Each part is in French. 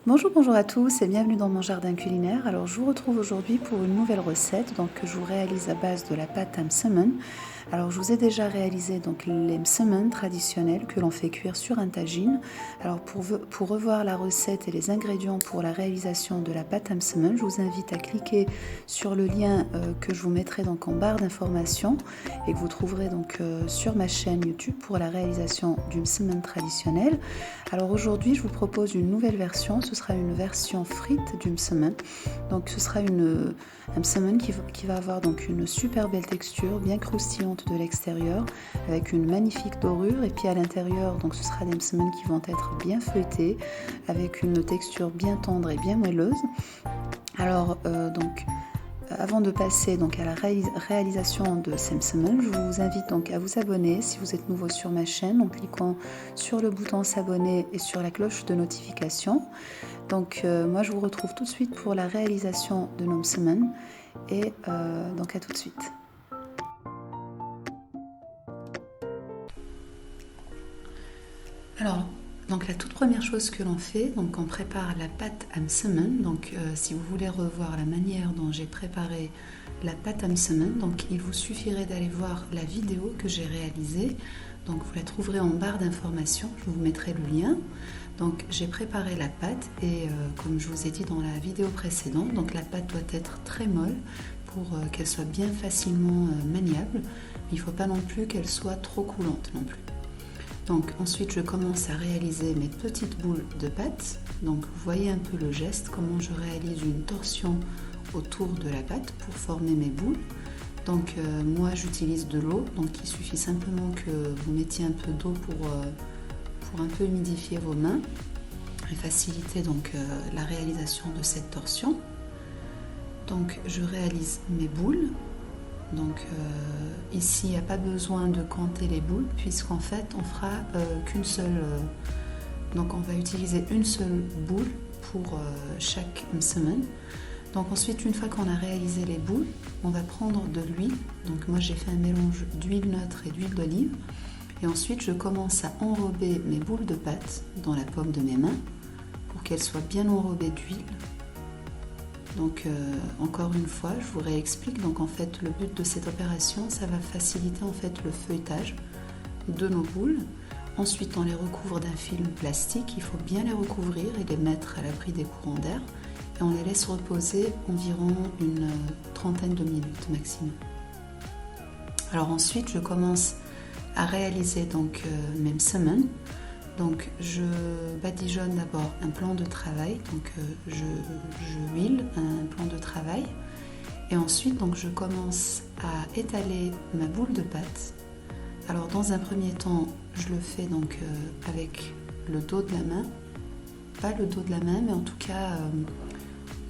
Bonjour à tous et bienvenue dans mon jardin culinaire. Alors je vous retrouve aujourd'hui pour une nouvelle recette que je vous réalise à base de la pâte à msemen. Alors je vous ai déjà réalisé les msemen traditionnels que l'on fait cuire sur un tagine. Alors pour revoir la recette et les ingrédients pour la réalisation de la pâte à msemen, je vous invite à cliquer sur le lien que je vous mettrai en barre d'informations et que vous trouverez sur ma chaîne YouTube pour la réalisation du msemen traditionnel. Alors aujourd'hui je vous propose une nouvelle version, ce sera une version frite du msemen. Donc ce sera un msemen qui va avoir une super belle texture, bien croustillante de l'extérieur, avec une magnifique dorure. Et puis à l'intérieur, ce sera des msemen qui vont être bien feuilletés, avec une texture bien tendre et bien moelleuse. Alors avant de passer à la réalisation de ces msemen, je vous invite à vous abonner si vous êtes nouveau sur ma chaîne en cliquant sur le bouton s'abonner et sur la cloche de notification. Moi je vous retrouve tout de suite pour la réalisation de nos msemen et à tout de suite. Alors, la toute première chose que l'on fait, on prépare la pâte à msemen. Si vous voulez revoir la manière dont j'ai préparé la pâte à msemen, il vous suffirait d'aller voir la vidéo que j'ai réalisée. Vous la trouverez en barre d'informations, je vous mettrai le lien. J'ai préparé la pâte et comme je vous ai dit dans la vidéo précédente, la pâte doit être très molle pour qu'elle soit bien facilement maniable. Il ne faut pas non plus qu'elle soit trop coulante non plus. Ensuite je commence à réaliser mes petites boules de pâte. Vous voyez un peu le geste, comment je réalise une torsion autour de la pâte pour former mes boules. Moi j'utilise de l'eau, il suffit simplement que vous mettiez un peu d'eau pour un peu humidifier vos mains et faciliter la réalisation de cette torsion. Je réalise mes boules. Ici il n'y a pas besoin de compter les boules puisqu'en fait on fera qu'une seule. On va utiliser une seule boule pour chaque msemen. Ensuite, une fois qu'on a réalisé les boules, on va prendre de l'huile. Moi j'ai fait un mélange d'huile neutre et d'huile d'olive. Et ensuite je commence à enrober mes boules de pâte dans la paume de mes mains pour qu'elles soient bien enrobées d'huile. Encore une fois, je vous réexplique. En fait, le but de cette opération, ça va faciliter en fait le feuilletage de nos boules. Ensuite, on les recouvre d'un film plastique. Il faut bien les recouvrir et les mettre à l'abri des courants d'air. Et on les laisse reposer environ une trentaine de minutes maximum. Alors ensuite, je commence à réaliser mes msemen. Je badigeonne d'abord un plan de travail, je huile un plan de travail et ensuite je commence à étaler ma boule de pâte. Alors dans un premier temps, je le fais avec le dos de la main, pas le dos de la main mais en tout cas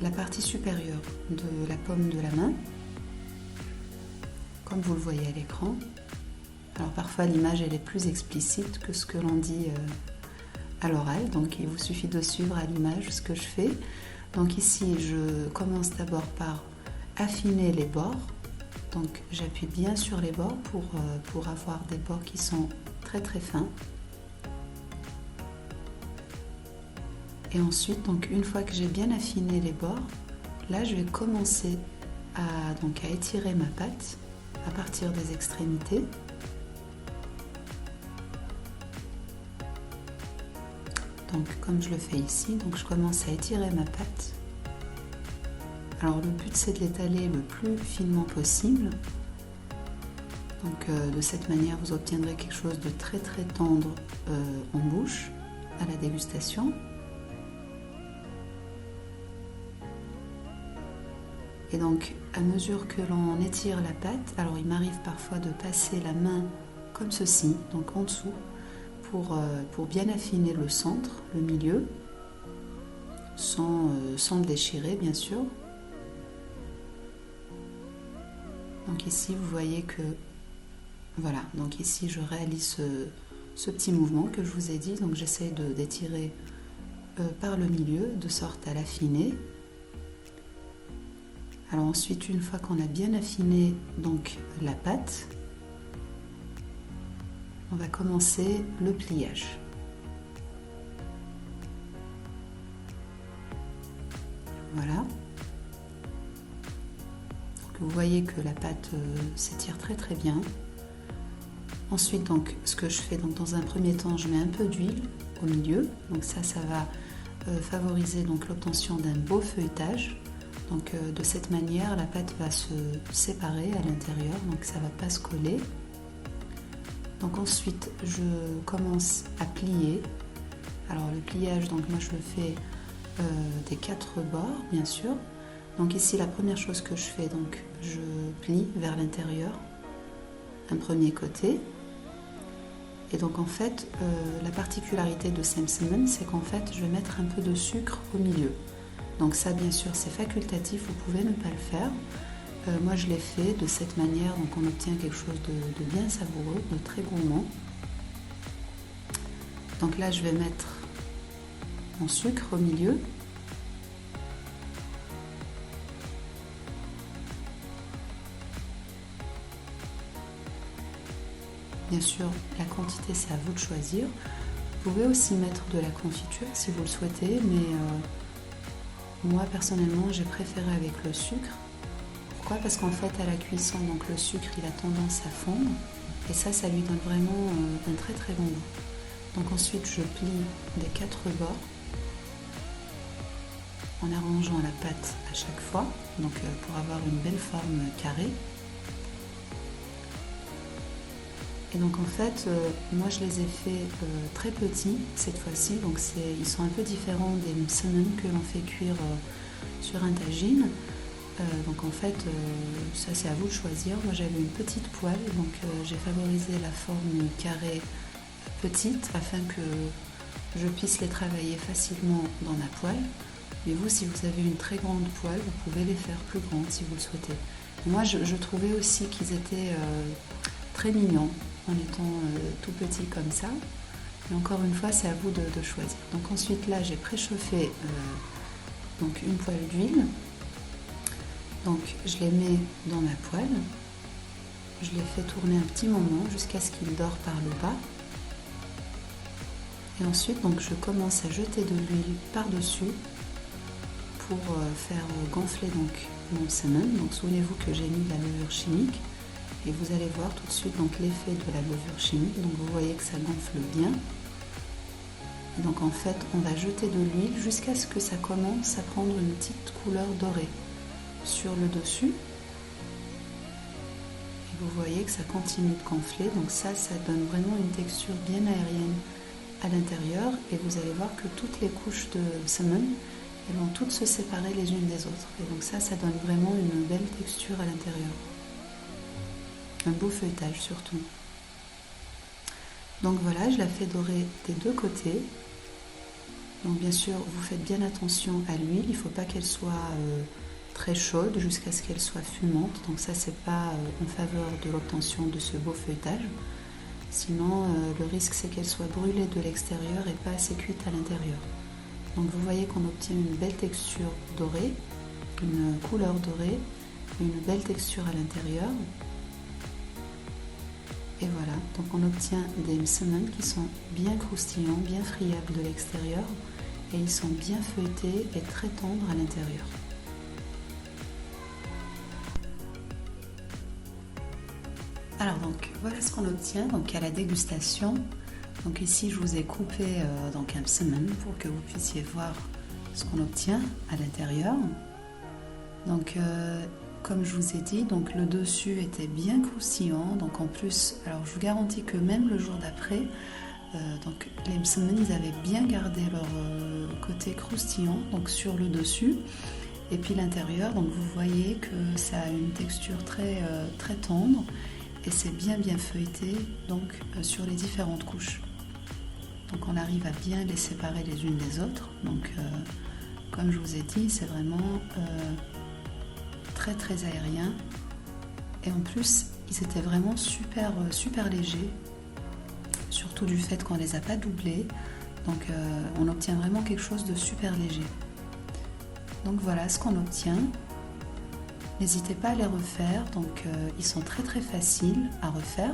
la partie supérieure de la paume de la main, comme vous le voyez à l'écran. Alors parfois l'image elle est plus explicite que ce que l'on dit à l'oral, il vous suffit de suivre à l'image ce que je fais. Ici je commence d'abord par affiner les bords, j'appuie bien sur les bords pour avoir des bords qui sont très très fins. Et ensuite une fois que j'ai bien affiné les bords, là je vais commencer à étirer ma pâte à partir des extrémités. Comme je le fais ici, je commence à étirer ma pâte. Alors le but c'est de l'étaler le plus finement possible. De cette manière vous obtiendrez quelque chose de très très tendre en bouche à la dégustation. Et à mesure que l'on étire la pâte, alors il m'arrive parfois de passer la main comme ceci, en dessous, pour bien affiner le centre, le milieu, sans le déchirer bien sûr. Ici vous voyez que voilà, ici je réalise ce petit mouvement que je vous ai dit, j'essaie d'étirer par le milieu de sorte à l'affiner. Alors ensuite, une fois qu'on a bien affiné la pâte, on va commencer le pliage. vous voyez que la pâte s'étire très très bien. Ensuite, donc, ce que je fais, donc, dans un premier temps, je mets un peu d'huile au milieu. Donc ça va favoriser l'obtention d'un beau feuilletage. Donc de cette manière, la pâte va se séparer à l'intérieur, donc ça ne va pas se coller. Donc ensuite, je commence à plier. Alors le pliage, donc moi je le fais des 4 bords, bien sûr. Donc ici, la première chose que je fais, donc je plie vers l'intérieur, un premier côté. Et donc en fait, la particularité de Same Semen, c'est qu'en fait, je vais mettre un peu de sucre au milieu. Donc ça, bien sûr, c'est facultatif, vous pouvez ne pas le faire. Moi, je l'ai fait de cette manière, donc on obtient quelque chose de bien savoureux, de très gourmand. Donc là, je vais mettre mon sucre au milieu. Bien sûr, la quantité, c'est à vous de choisir. Vous pouvez aussi mettre de la confiture si vous le souhaitez, mais moi, personnellement, j'ai préféré avec le sucre. Pourquoi ? Parce qu'en fait, à la cuisson, donc le sucre, il a tendance à fondre. Et ça lui donne vraiment un très très bon goût. Donc ensuite, je plie des 4 bords en arrangeant la pâte à chaque fois, donc pour avoir une belle forme carrée. Et donc en fait, moi je les ai fait très petits cette fois-ci, donc ils sont un peu différents des semen que l'on fait cuire sur un tagine. Donc en fait, ça c'est à vous de choisir. Moi j'avais une petite poêle, donc j'ai favorisé la forme carrée petite afin que je puisse les travailler facilement dans ma poêle. Mais vous, si vous avez une très grande poêle, vous pouvez les faire plus grandes si vous le souhaitez. Et moi je trouvais aussi qu'ils étaient très mignons en étant tout petits comme ça. Mais encore une fois, c'est à vous de choisir. Donc ensuite là, j'ai préchauffé donc une poêle d'huile. Donc je les mets dans ma poêle, je les fais tourner un petit moment jusqu'à ce qu'ils dorent par le bas. Et ensuite donc je commence à jeter de l'huile par-dessus pour faire gonfler donc mon semen. Donc souvenez-vous que j'ai mis de la levure chimique et vous allez voir tout de suite donc l'effet de la levure chimique. Donc vous voyez que ça gonfle bien. Et donc en fait on va jeter de l'huile jusqu'à ce que ça commence à prendre une petite couleur dorée sur le dessus. Et vous voyez que ça continue de gonfler, donc ça donne vraiment une texture bien aérienne à l'intérieur. Et vous allez voir que toutes les couches de semen, elles vont toutes se séparer les unes des autres. Et donc ça donne vraiment une belle texture à l'intérieur. Un beau feuilletage surtout. Donc voilà, je la fais dorer des deux côtés. Donc bien sûr, vous faites bien attention à l'huile, il ne faut pas qu'elle soit très chaude jusqu'à ce qu'elle soit fumante. Donc ça, c'est pas en faveur de l'obtention de ce beau feuilletage. Sinon, le risque, c'est qu'elle soit brûlée de l'extérieur et pas assez cuite à l'intérieur. Donc vous voyez qu'on obtient une belle texture dorée, une couleur dorée, une belle texture à l'intérieur. Et voilà, donc on obtient des semen qui sont bien croustillants, bien friables de l'extérieur, et ils sont bien feuilletés et très tendres à l'intérieur. Alors donc voilà ce qu'on obtient donc à la dégustation. Donc ici je vous ai coupé donc un semen pour que vous puissiez voir ce qu'on obtient à l'intérieur. Donc comme je vous ai dit, donc le dessus était bien croustillant. Donc en plus, alors je vous garantis que même le jour d'après, donc les semen ils avaient bien gardé leur côté croustillant donc sur le dessus. Et puis l'intérieur, donc vous voyez que ça a une texture très très tendre. Et c'est bien feuilleté donc sur les différentes couches. Donc on arrive à bien les séparer les unes des autres. Donc comme je vous ai dit, c'est vraiment très très aérien. Et en plus, ils étaient vraiment super légers. Surtout du fait qu'on ne les a pas doublés. Donc on obtient vraiment quelque chose de super léger. Donc voilà ce qu'on obtient. N'hésitez pas à les refaire, donc ils sont très très faciles à refaire.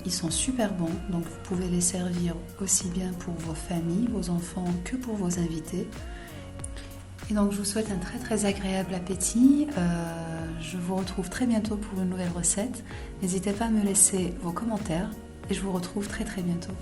Ils sont super bons, donc vous pouvez les servir aussi bien pour vos familles, vos enfants que pour vos invités. Et donc je vous souhaite un très très agréable appétit. je vous retrouve très bientôt pour une nouvelle recette. N'hésitez pas à me laisser vos commentaires et je vous retrouve très très bientôt.